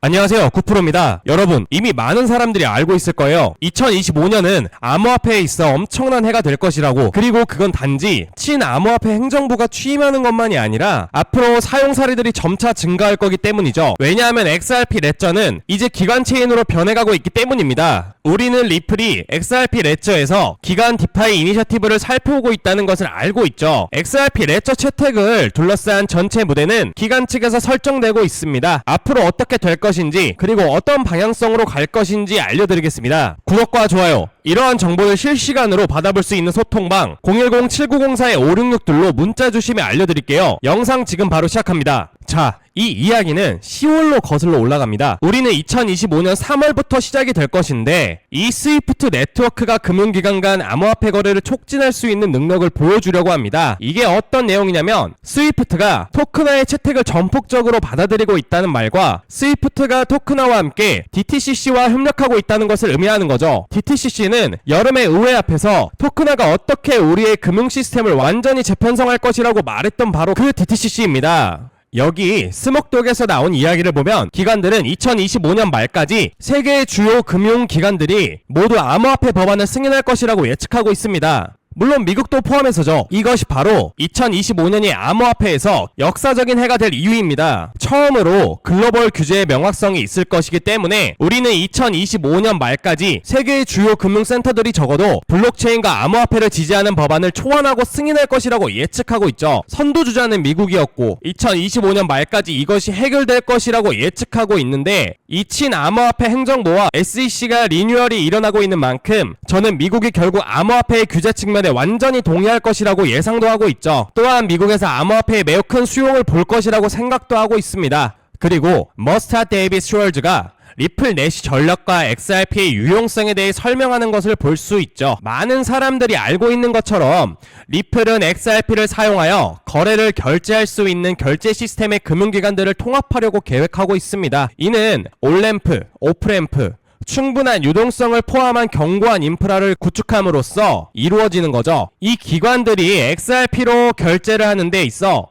안녕하세요, 구프로입니다. 여러분, 이미 많은 사람들이 알고 있을 거예요. 2025년은 암호화폐에 있어 엄청난 해가 될 것이라고. 그리고 그건 단지 친암호화폐 행정부가 취임하는 것만이 아니라 앞으로 사용 사례들이 점차 증가할 거기 때문이죠. 왜냐하면 XRP 레저는 이제 기관 체인으로 변해가고 있기 때문입니다. 우리는 리플이 XRP 레저에서 기관 디파이 이니셔티브를 살펴보고 있다는 것을 알고 있죠. XRP 레저 채택을 둘러싼 전체 무대는 기관 측에서 설정되고 있습니다. 앞으로 어떻게 될 것인지, 그리고 어떤 방향성으로 갈 것인지 알려드리겠습니다. 구독과 좋아요, 이러한 정보를 실시간으로 받아볼 수 있는 소통방 010-7904-5662로 문자 주시면 알려드릴게요. 영상 지금 바로 시작합니다. 자, 이 이야기는 10월로 거슬러 올라갑니다. 우리는 2025년 3월부터 시작이 될 것인데, 이 스위프트 네트워크가 금융기관 간 암호화폐 거래를 촉진할 수 있는 능력을 보여주려고 합니다. 이게 어떤 내용이냐면, 스위프트가 토큰화의 채택을 전폭적으로 받아들이고 있다는 말과 스위프트가 토큰화와 함께 DTCC와 협력하고 있다는 것을 의미하는 거죠. DTCC는 여름의 의회 앞에서 토큰화가 어떻게 우리의 금융 시스템을 완전히 재편성할 것이라고 말했던 바로 그 DTCC입니다. 여기 스목독에서 나온 이야기를 보면 기관들은 2025년 말까지 세계의 주요 금융기관들이 모두 암호화폐 법안을 승인할 것이라고 예측하고 있습니다. 물론 미국도 포함해서죠. 이것이 바로 2025년이 암호화폐에서 역사적인 해가 될 이유입니다. 처음으로 글로벌 규제의 명확성이 있을 것이기 때문에 우리는 2025년 말까지 세계의 주요 금융센터들이 적어도 블록체인과 암호화폐를 지지하는 법안을 초안하고 승인할 것이라고 예측하고 있죠. 선두주자는 미국이었고 2025년 말까지 이것이 해결될 것이라고 예측하고 있는데, 이 친암호화폐 행정부와 SEC가 리뉴얼이 일어나고 있는 만큼 저는 미국이 결국 암호화폐의 규제 측면에 완전히 동의할 것이라고 예상도 하고 있죠. 또한 미국에서 암호화폐에 매우 큰 수용을 볼 것이라고 생각도 하고 있습니다. 그리고 머스타 데이비스 슈월즈가 리플 넷이 전략과 XRP의 유용성에 대해 설명하는 것을 볼 수 있죠. 많은 사람들이 알고 있는 것처럼 리플은 XRP를 사용하여 거래를 결제할 수 있는 결제 시스템의 금융기관들을 통합하려고 계획하고 있습니다. 이는 온램프, 오프램프, 충분한 유동성을 포함한 견고한 인프라를 구축함으로써 이루어지는 거죠. 이 기관들이 XRP로 결제를 하는 데 있어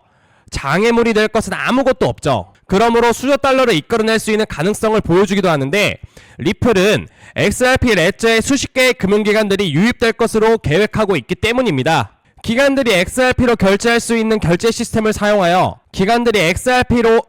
장애물이 될 것은 아무것도 없죠. 그러므로 수조 달러를 이끌어낼 수 있는 가능성을 보여주기도 하는데, 리플은 XRP 레저에 수십 개의 금융기관들이 유입될 것으로 계획하고 있기 때문입니다. 기관들이 XRP로 결제할 수 있는 결제 시스템을 사용하여 기관들이 XRP로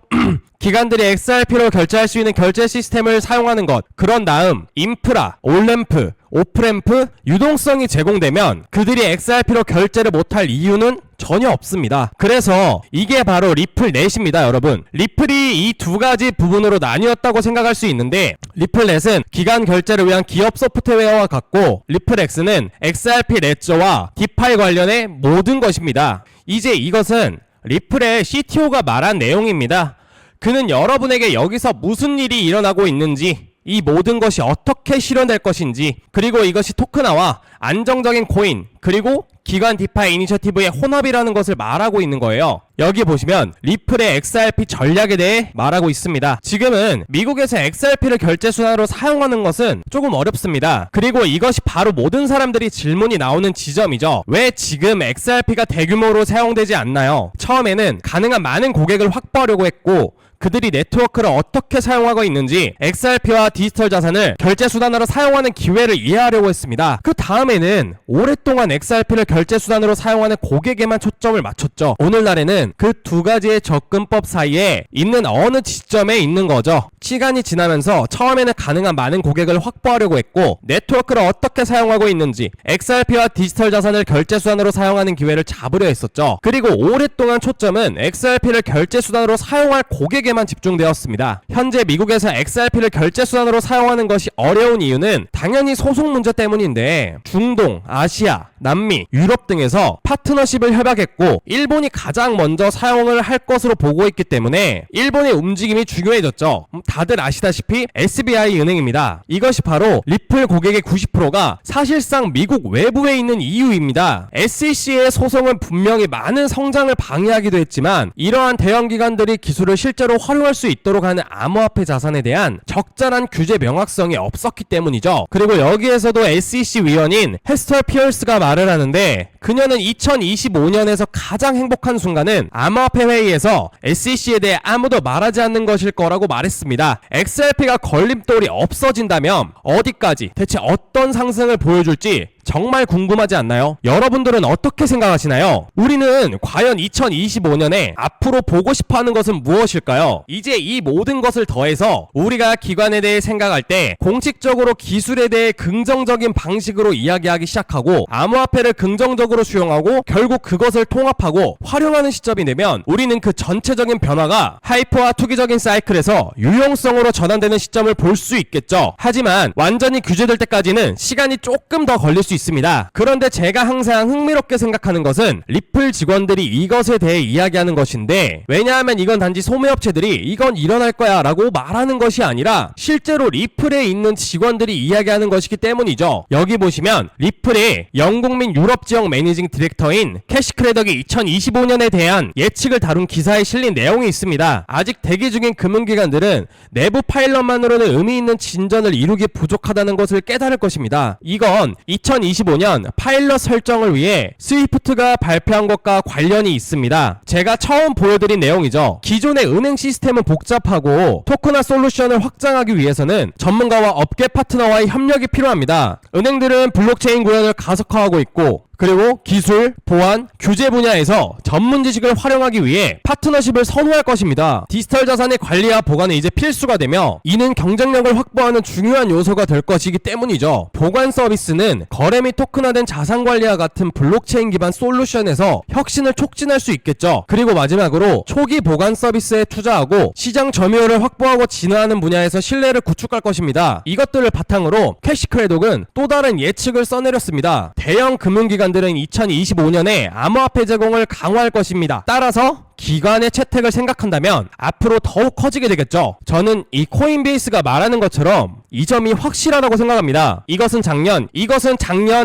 결제할 수 있는 결제 시스템을 사용하는 것, 그런 다음 인프라, 온램프, 오프램프, 유동성이 제공되면 그들이 XRP로 결제를 못할 이유는 전혀 없습니다. 그래서 이게 바로 리플 넷입니다, 여러분. 리플이 이 두 가지 부분으로 나뉘었다고 생각할 수 있는데, 리플 넷은 기관 결제를 위한 기업 소프트웨어와 같고, 리플 X는 XRP 레저와 디파이 관련의 모든 것입니다. 이제 이것은 리플의 CTO가 말한 내용입니다. 그는 여러분에게 여기서 무슨 일이 일어나고 있는지, 이 모든 것이 어떻게 실현될 것인지, 그리고 이것이 토큰화와 안정적인 코인, 그리고 기관 디파이 이니셔티브의 혼합이라는 것을 말하고 있는 거예요. 여기 보시면 리플의 XRP 전략에 대해 말하고 있습니다. 지금은 미국에서 XRP를 결제 수단으로 사용하는 것은 조금 어렵습니다. 그리고 이것이 바로 모든 사람들이 질문이 나오는 지점이죠. 왜 지금 XRP가 대규모로 사용되지 않나요? 처음에는 가능한 많은 고객을 확보하려고 했고, 그들이 네트워크를 어떻게 사용하고 있는지, XRP와 디지털 자산을 결제 수단으로 사용하는 기회를 이해하려고 했습니다. 그 다음에는 오랫동안 XRP를 결제 수단으로 사용하는 고객에만 초점을 맞췄죠. 오늘날에는 그 두 가지의 접근법 사이에 있는 어느 지점에 있는 거죠. 시간이 지나면서 처음에는 가능한 많은 고객을 확보하려고 했고, 네트워크를 어떻게 사용하고 있는지, XRP와 디지털 자산을 결제 수단으로 사용하는 기회를 잡으려 했었죠. 그리고 오랫동안 초점은 XRP를 결제 수단으로 사용할 고객에만 집중되었습니다. 현재 미국에서 XRP를 결제 수단으로 사용하는 것이 어려운 이유는 당연히 소송 문제 때문인데, 중동, 아시아, 남미, 유럽 등에서 파트너십을 협약했고 일본이 가장 먼저 사용을 할 것으로 보고 있기 때문에 일본의 움직임이 중요해졌죠. 다들 아시다시피 SBI 은행입니다. 이것이 바로 리플 고객의 90%가 사실상 미국 외부에 있는 이유입니다. SEC의 소송은 분명히 많은 성장을 방해하기도 했지만, 이러한 대형 기관들이 기술을 실제로 활용할 수 있도록 하는 암호화폐 자산에 대한 적절한 규제 명확성이 없었기 때문이죠. 그리고 여기에서도 SEC 위원인 헤스터 피어스가 말을 하는데, 그녀는 2025년에서 가장 행복한 순간은 암호화폐 회의에서 SEC에 대해 아무도 말하지 않는 것일 거라고 말했습니다. XRP가 걸림돌이 없어진다면 어디까지 대체 어떤 상승을 보여줄지 정말 궁금하지 않나요? 여러분들은 어떻게 생각하시나요? 우리는 과연 2025년에 앞으로 보고 싶어하는 것은 무엇일까요? 이제 이 모든 것을 더해서 우리가 기관에 대해 생각할 때 공식적으로 기술에 대해 긍정적인 방식으로 이야기하기 시작하고 암호화폐를 긍정적으로 수용하고 결국 그것을 통합하고 활용하는 시점이 되면 우리는 그 전체적인 변화가 하이퍼와 투기적인 사이클에서 유용성으로 전환되는 시점을 볼 수 있겠죠. 하지만 완전히 규제될 때까지는 시간이 조금 더 걸릴 수 있습니다. 그런데 제가 항상 흥미롭게 생각하는 것은 리플 직원들이 이것에 대해 이야기하는 것인데, 왜냐하면 이건 단지 소매업체들이 이건 일어날 거야 라고 말하는 것이 아니라 실제로 리플에 있는 직원들이 이야기하는 것이기 때문이죠. 여기 보시면 리플의 영국 및 유럽 지역 매니징 디렉터인 캐시 크레덕이 2025년에 대한 예측을 다룬 기사에 실린 내용이 있습니다. 아직 대기 중인 금융기관들은 내부 파일럿만으로는 의미 있는 진전을 이루기 부족하다는 것을 깨달을 것입니다. 이건 2025년 파일럿 설정을 위해 스위프트가 발표한 것과 관련이 있습니다. 제가 처음 보여드린 내용이죠. 기존의 은행 시스템은 복잡하고 토큰화 솔루션을 확장하기 위해서는 전문가와 업계 파트너와의 협력이 필요합니다. 은행들은 블록체인 구현을 가속화하고 있고, 그리고 기술, 보안, 규제 분야에서 전문 지식을 활용하기 위해 파트너십을 선호할 것입니다. 디지털 자산의 관리와 보관은 이제 필수가 되며 이는 경쟁력을 확보하는 중요한 요소가 될 것이기 때문이죠. 보관 서비스는 거래 및 토큰화된 자산 관리와 같은 블록체인 기반 솔루션에서 혁신을 촉진할 수 있겠죠. 그리고 마지막으로 초기 보관 서비스에 투자하고 시장 점유율을 확보하고 진화하는 분야에서 신뢰를 구축할 것입니다. 이것들을 바탕으로 캐시 크레독은 또 다른 예측을 써내렸습니다. 대형 금융기관 들은 2025년에 암호화폐 제공을 강화할 것입니다. 따라서 기관의 채택을 생각한다면 앞으로 더욱 커지게 되겠죠. 저는 이 코인베이스가 말하는 것처럼 이 점이 확실하다고 생각합니다. 이것은 작년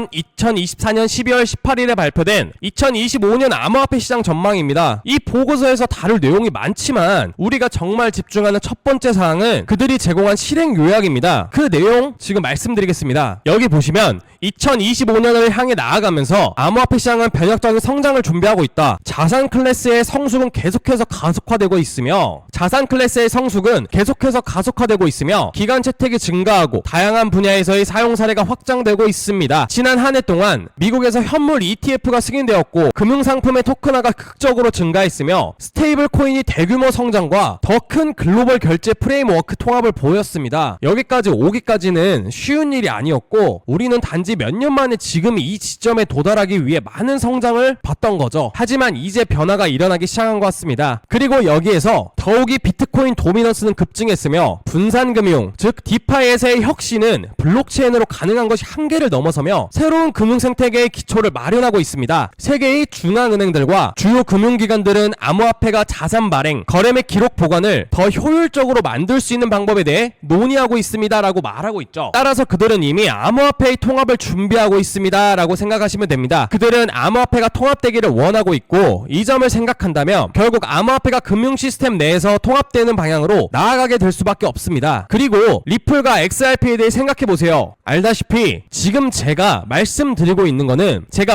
2024년 12월 18일에 발표된 2025년 암호화폐 시장 전망입니다. 이 보고서에서 다룰 내용이 많지만 우리가 정말 집중하는 첫 번째 사항은 그들이 제공한 실행 요약입니다. 그 내용 지금 말씀드리겠습니다. 여기 보시면 2025년을 향해 나아가면서 암호화폐 시장은 변혁적인 성장을 준비하고 있다. 자산 클래스의 성숙은 계속해서 가속화되고 있으며 기관 채택이 증가하고 다양한 분야에서의 사용 사례가 확장되고 있습니다. 지난 한 해 동안 미국에서 현물 ETF가 승인되었고 금융상품의 토큰화가 극적으로 증가했으며 스테이블 코인이 대규모 성장과 더 큰 글로벌 결제 프레임워크 통합을 보였습니다. 여기까지 오기까지는 쉬운 일이 아니었고 우리는 단지 몇 년 만에 지금 이 지점에 도달하기 위해 많은 성장을 봤던 거죠. 하지만 이제 변화가 일어나기 시작한 것 같습니다. 그리고 여기에서 더욱이 비트코인 도미넌스는 급증했으며 분산금융, 즉 디파이에서의 혁신은 블록체인으로 가능한 것이 한계를 넘어서며 새로운 금융생태계의 기초를 마련하고 있습니다. 세계의 중앙은행들과 주요 금융기관들은 암호화폐가 자산 발행, 거래 및 기록 보관을 더 효율적으로 만들 수 있는 방법에 대해 논의하고 있습니다 라고 말하고 있죠. 따라서 그들은 이미 암호화폐의 통합을 준비하고 있습니다 라고 생각하시면 됩니다. 그들은 암호화폐가 통합되기를 원하고 있고 이 점을 생각한다면 결국 암호화폐가 금융 시스템 내에서 통합되는 방향으로 나아가게 될 수밖에 없습니다. 그리고 리플과 XRP에 대해 생각해보세요. 알다시피 지금 제가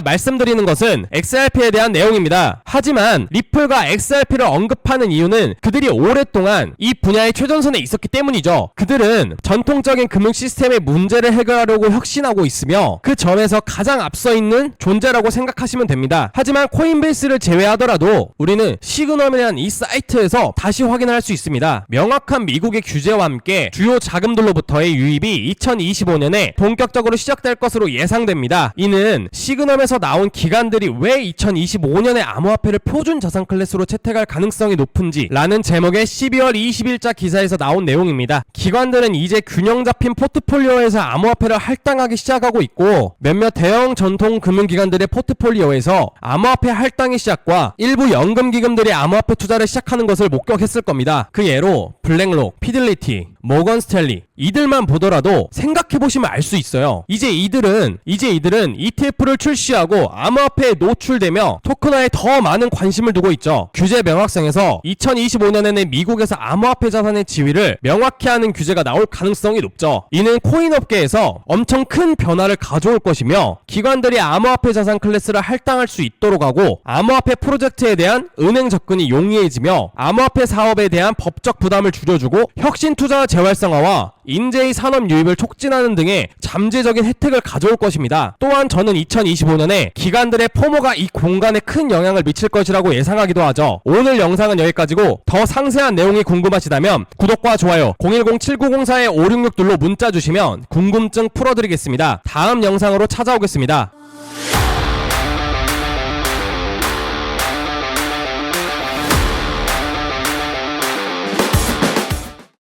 말씀드리는 것은 XRP에 대한 내용입니다. 하지만 리플과 XRP를 언급하는 이유는 그들이 오랫동안 이 분야의 최전선에 있었기 때문이죠. 그들은 전통적인 금융 시스템의 문제를 해결하려고 혁신하고 있으며 그 점에서 가장 앞서 있는 존재라고 생각하시면 됩니다. 하지만 코인베이스를 제외하더라도 우리는 시그널이라는 이 사이트에서 다시 확인할 수 있습니다. 명확한 미국의 규제와 함께 주요 자금들로부터의 유입이 2025년에 본격적으로 시작될 것으로 예상됩니다. 이는 시그널에서 나온 기관들이 왜 2025년에 암호화폐를 표준 자산 클래스로 채택할 가능성이 높은지 라는 제목의 12월 20일자 기사에서 나온 내용입니다. 기관들은 이제 균형 잡힌 포트폴리오에서 암호화폐를 할당하기 시작하고 있고 몇몇 대형 전통 금융기관들의 포트폴리오에서 암호화폐 할당의 시작과 일부 연금기금들이 암호화폐 투자를 시작하는 것을 목격했을 겁니다. 그 예로 블랙록, 피들리티, 모건 스탠리 이들만 보더라도 생각해보시면 알 수 있어요. 이제 이들은 ETF를 출시하고 암호화폐에 노출되며 토큰화에 더 많은 관심을 두고 있죠. 규제 명확성에서 2025년에는 미국에서 암호화폐 자산의 지위를 명확히 하는 규제가 나올 가능성이 높죠. 이는 코인 업계에서 엄청 큰 변화를 가져올 것이며 기관들이 암호화폐 자산 클래스를 할당할 수 있도록 하고 암호화폐 프로젝트에 대한 은행 접근이 용이해지며 암호화폐 사업에 대한 법적 부담을 줄여주고 혁신 투자와 재활성화와 인재의 산업 유입을 촉진하는 등의 잠재적인 혜택을 가져올 것입니다. 또한 저는 2025년에 기관들의 포모가 이 공간에 큰 영향을 미칠 것이라고 예상하기도 하죠. 오늘 영상은 여기까지고 더 상세한 내용이 궁금하시다면 구독과 좋아요 010-7904-5666 눌러 문자 주시면 궁금증 풀어드리겠습니다. 다음 영상으로 찾아오겠습니다.